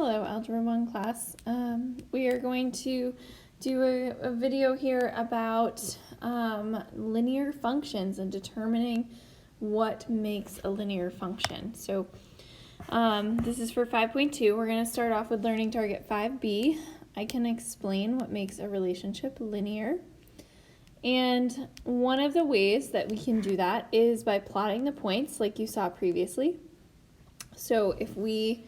Hello, Algebra 1 class. We are going to do a video here about linear functions and determining what makes a linear function. So this is for 5.2. We're going to start off with learning target 5b. I can explain what makes a relationship linear. And one of the ways that we can do that is by plotting the points like you saw previously. So if we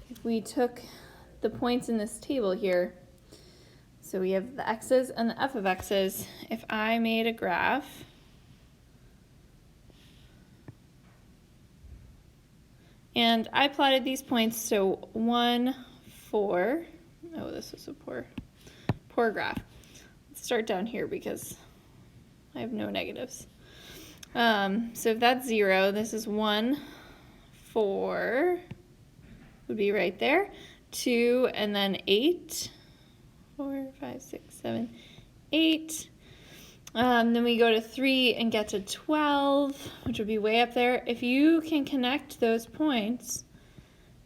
if we took the points in this table here, so we have the x's and the f of x's. If I made a graph and I plotted these points, so 1, 4, oh, this is a poor graph. Let's start down here because I have no negatives. So if that's 0, this is 1, 4 would be right there. 2 and then 8. 4, 5, 6, 7, 8. Then we go to 3 and get to 12, which would be way up there. If you can connect those points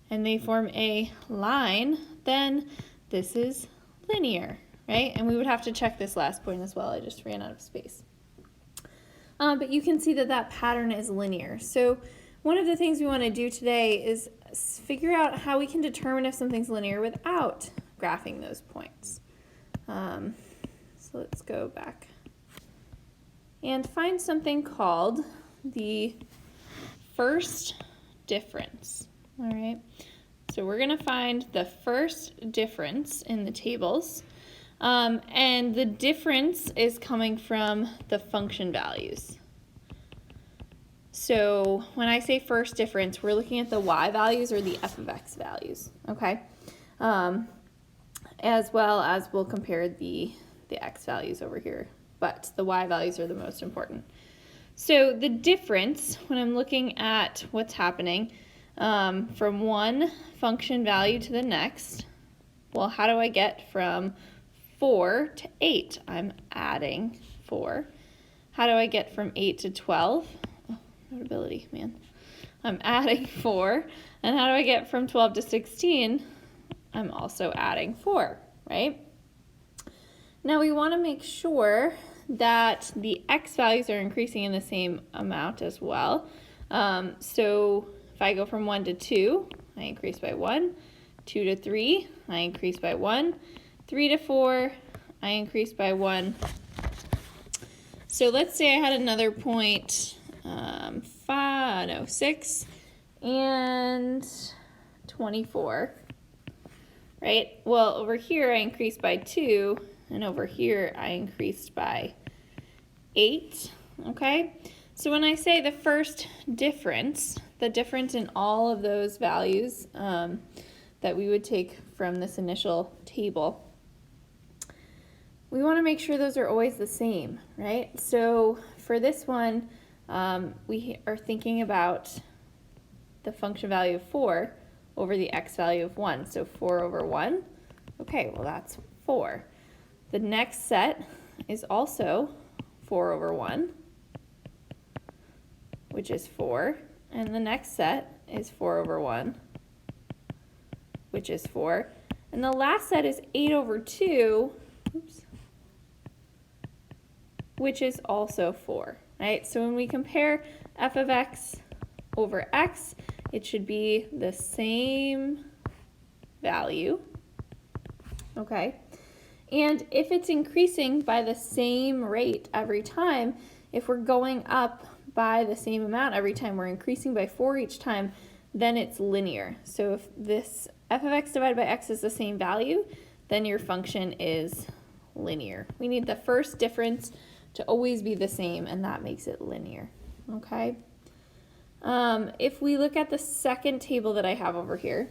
and they form a line, then this is linear, right? And we would have to check this last point as well. I just ran out of space. But you can see that that pattern is linear. So one of the things we want to do today is figure out how we can determine if something's linear without graphing those points. So let's go back and find something called the first difference. All right. So we're going to find the first difference in the tables. And the difference is coming from the function values. So when I say first difference, we're looking at the y values or the f of x values, okay? As well as we'll compare the x values over here, but the y values are the most important. So the difference, when I'm looking at what's happening from one function value to the next, well, how do I get from 4 to 8? I'm adding 4. How do I get from 8 to 12? Oh, notability, man. I'm adding 4. And how do I get from 12 to 16? I'm also adding 4, right? Now we want to make sure that the x values are increasing in the same amount as well. So if I go from 1 to 2, I increase by 1. 2 to 3, I increase by 1. 3 to 4, I increase by 1. So let's say I had another point, 6 and 24, right? Well, over here I increased by 2, and over here I increased by 8, okay? So when I say the first difference, the difference in all of those values that we would take from this initial table, we want to make sure those are always the same, right? So for this one, we are thinking about the function value of 4 over the x value of 1. So 4 over 1, okay, well that's 4. The next set is also 4 over 1, which is 4. And the next set is 4 over 1, which is 4. And the last set is 8 over 2, oops, which is also 4, right? So when we compare f of x over x, it should be the same value, okay? And if it's increasing by the same rate every time, if we're going up by the same amount every time, we're increasing by 4 each time, then it's linear. So if this f of x divided by x is the same value, then your function is linear. We need the first difference to always be the same, and that makes it linear, okay? If we look at the second table that I have over here,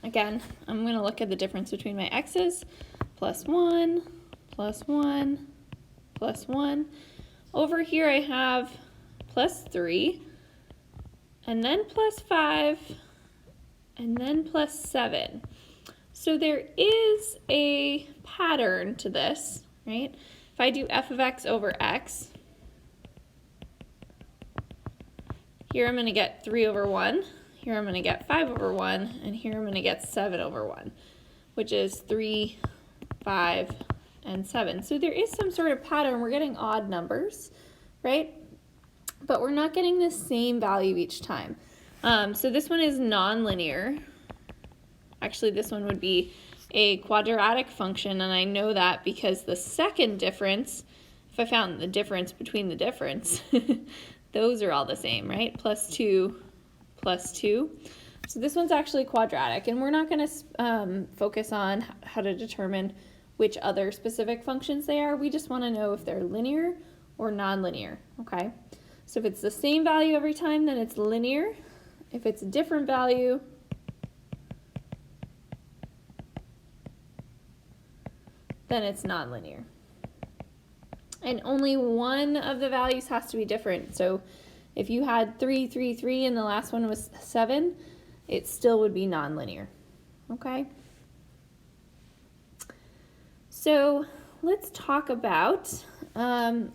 again, I'm going to look at the difference between my x's, plus 1, plus 1, plus 1. Over here I have plus 3, and then plus 5, and then plus 7. So there is a pattern to this, right? If I do f of x over x, here I'm going to get 3 over 1, here I'm going to get 5 over 1, and here I'm going to get 7 over 1, which is 3, 5, and 7. So there is some sort of pattern. We're getting odd numbers, right? But we're not getting the same value each time. So this one is nonlinear. Actually, this one would be a quadratic function, and I know that because the second difference, if I found the difference between the difference, those are all the same, right? Plus 2 plus 2. So this one's actually quadratic, and we're not going to focus on how to determine which other specific functions they are. We just want to know if they're linear or nonlinear, okay? So if it's the same value every time, then it's linear. If it's a different value, then it's nonlinear. And only one of the values has to be different. So if you had 3, 3, 3, and the last one was 7, it still would be nonlinear, okay? So let's talk about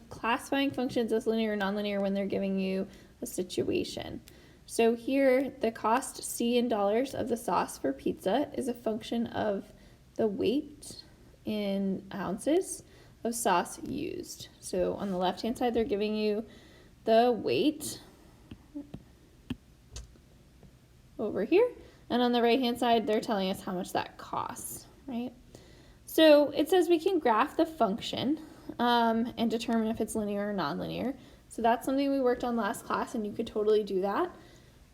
classifying functions as linear or nonlinear when they're giving you a situation. So here, the cost C in dollars of the sauce for pizza is a function of the weight in ounces of sauce used. So on the left-hand side, they're giving you the weight over here, and on the right-hand side, they're telling us how much that costs, right? So it says we can graph the function and determine if it's linear or nonlinear. So that's something we worked on last class, and you could totally do that.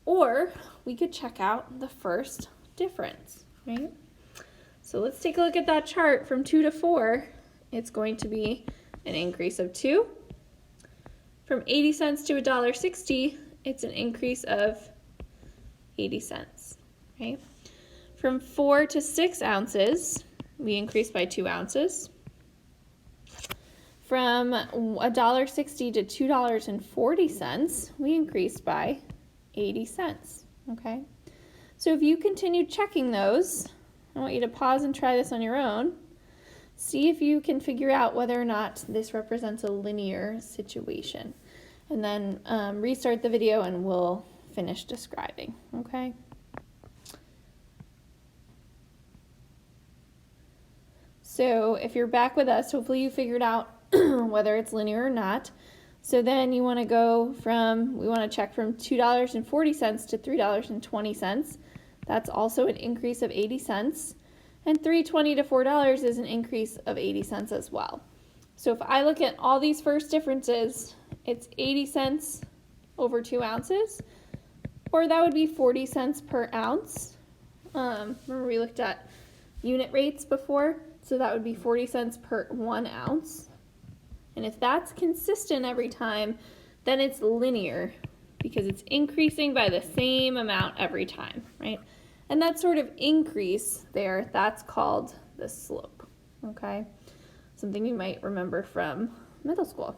Or we could check out the first difference, right? So let's take a look at that chart from 2 to 4. It's going to be an increase of 2. From 80 cents to $1.60, it's an increase of 80 cents, right? From 4 to 6 ounces, we increased by 2 ounces. From $1.60 to $2.40, we increased by 80 cents, okay? So if you continue checking those, I want you to pause and try this on your own. See if you can figure out whether or not this represents a linear situation. And then restart the video and we'll finish describing, okay? So if you're back with us, hopefully you figured out whether it's linear or not. So then you want to go from, we want to check from $2.40 to $3.20. That's also an increase of 80 cents. And $3.20 to $4 is an increase of 80 cents as well. So if I look at all these first differences, it's 80 cents over 2 ounces, or that would be 40 cents per ounce. Remember we looked at unit rates before, so that would be 40 cents per 1 ounce. And if that's consistent every time, then it's linear because it's increasing by the same amount every time, right? And that sort of increase there, that's called the slope, okay? Something you might remember from middle school.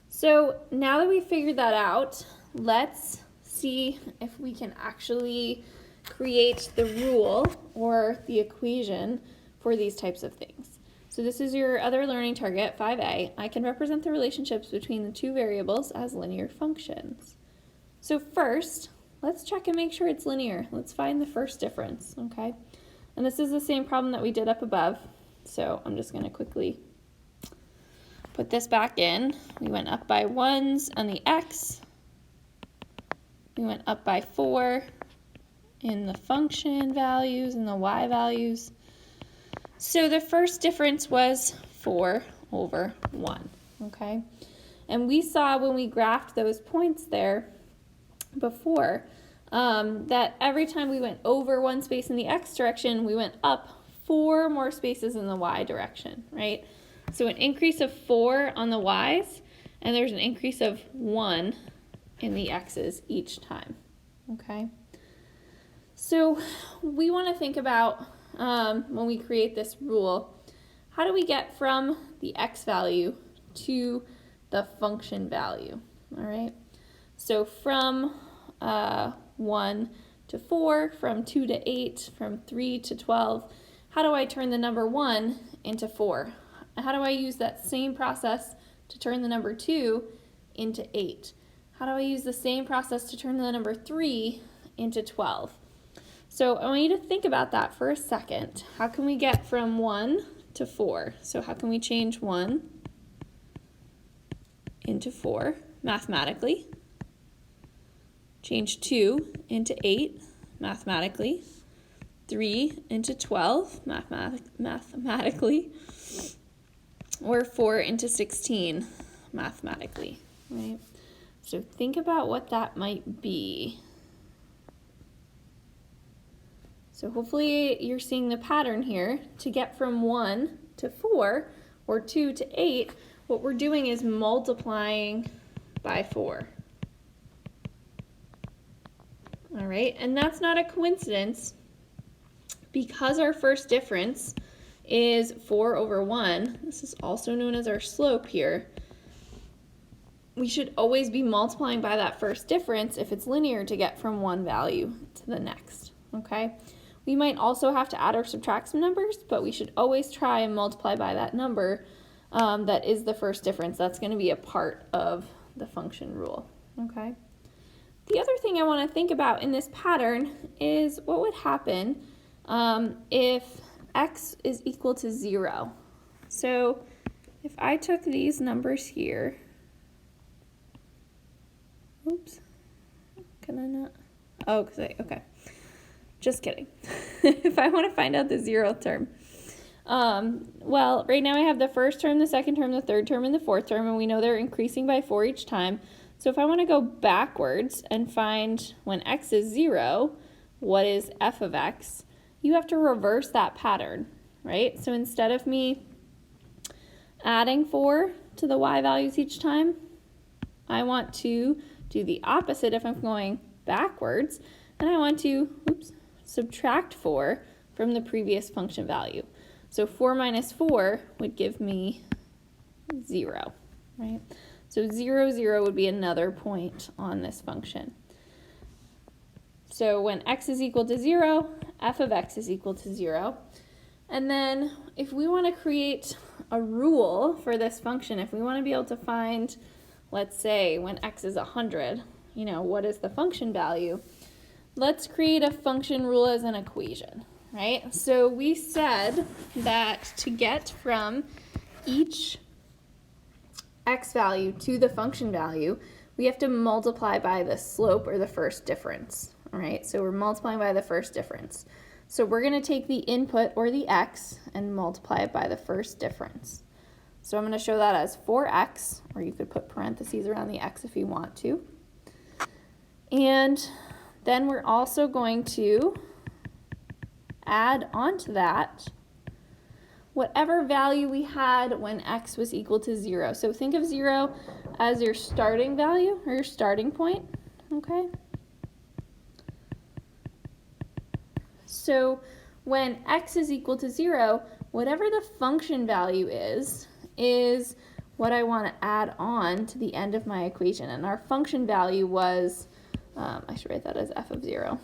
So now that we figured that out, let's see if we can actually create the rule or the equation for these types of things. So this is your other learning target, 5A. I can represent the relationships between the two variables as linear functions. So first, let's check and make sure it's linear. Let's find the first difference, okay? And this is the same problem that we did up above. So I'm just going to quickly put this back in. We went up by 1s on the x. We went up by 4 in the function values and the y values. So the first difference was 4 over 1, okay? And we saw when we graphed those points there before that every time we went over 1 space in the x direction, we went up 4 more spaces in the y direction, right? So an increase of 4 on the y's, and there's an increase of 1 in the x's each time, okay? So we want to think about when we create this rule, how do we get from the x value to the function value, all right? So from 1 to 4, from 2 to 8, from 3 to 12, how do I turn the number 1 into 4? How do I use that same process to turn the number 2 into 8? how do I use the same process to turn the number 3 into 12? So I want you to think about that for a second. How can we get from 1 to 4? So how can we change 1 into 4 mathematically? Change 2 into 8 mathematically. 3 into 12 mathematically. Or 4 into 16 mathematically, right? So think about what that might be. So hopefully you're seeing the pattern here. To get from 1 to 4 or 2 to 8, what we're doing is multiplying by 4. All right, and that's not a coincidence because our first difference is 4 over 1. This is also known as our slope here. We should always be multiplying by that first difference if it's linear to get from one value to the next, okay? We might also have to add or subtract some numbers, but we should always try and multiply by that number that is the first difference. That's going to be a part of the function rule, okay? The other thing I want to think about in this pattern is what would happen if x is equal to 0. So if I took these numbers here, oops, can I not? Oh, okay. Just kidding. If I want to find out the 0th term. Well, right now I have the first term, the second term, the third term, and the fourth term, and we know they're increasing by 4 each time. So if I want to go backwards and find when x is 0, what is f of x, you have to reverse that pattern, right? So instead of me adding 4 to the y values each time, I want to do the opposite if I'm going backwards, and I want to, subtract 4 from the previous function value. So 4 minus 4 would give me 0, right? So 0, 0 would be another point on this function. So when x is equal to 0, f of x is equal to 0. And then if we want to create a rule for this function, if we want to be able to find, let's say, when x is 100, what is the function value? Let's create a function rule as an equation, right? So we said that to get from each x value to the function value, we have to multiply by the slope or the first difference, all right? So we're multiplying by the first difference. So we're going to take the input, or the x, and multiply it by the first difference. So I'm going to show that as 4x, or you could put parentheses around the x if you want to. And then we're also going to add onto that whatever value we had when x was equal to 0. So think of 0 as your starting value, or your starting point, okay? So when x is equal to 0, whatever the function value is what I want to add on to the end of my equation. And our function value was, I should write that as f of 0.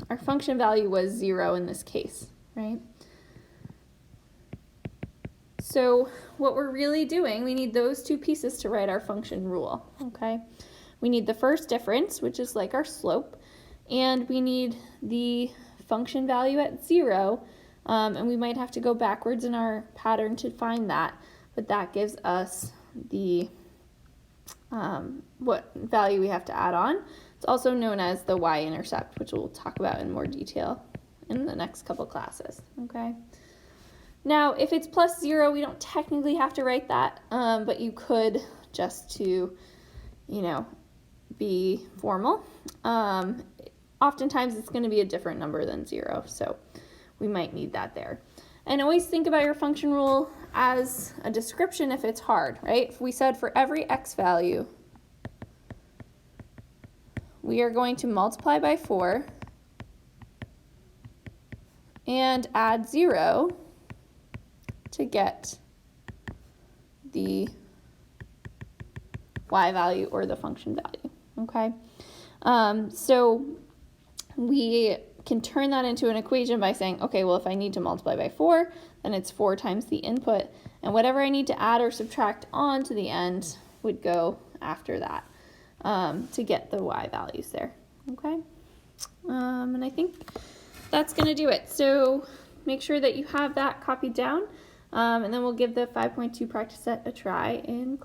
Our function value was 0 in this case, right? So what we're really doing, we need those two pieces to write our function rule, okay? We need the first difference, which is like our slope, and we need the function value at 0, and we might have to go backwards in our pattern to find that, but that gives us the what value we have to add on. It's also known as the y-intercept, which we'll talk about in more detail in the next couple classes, okay? Now, if it's plus 0, we don't technically have to write that, but you could just to, be formal. Oftentimes it's going to be a different number than 0, so we might need that there. And always think about your function rule as a description if it's hard, right? If we said for every x value, we are going to multiply by 4 and add 0 to get the y value or the function value, okay? So we can turn that into an equation by saying, okay, well, if I need to multiply by 4, then it's 4 times the input, and whatever I need to add or subtract on to the end would go after that. to get the y values there, okay? And I think that's going to do it. So make sure that you have that copied down, and then we'll give the 5.2 practice set a try in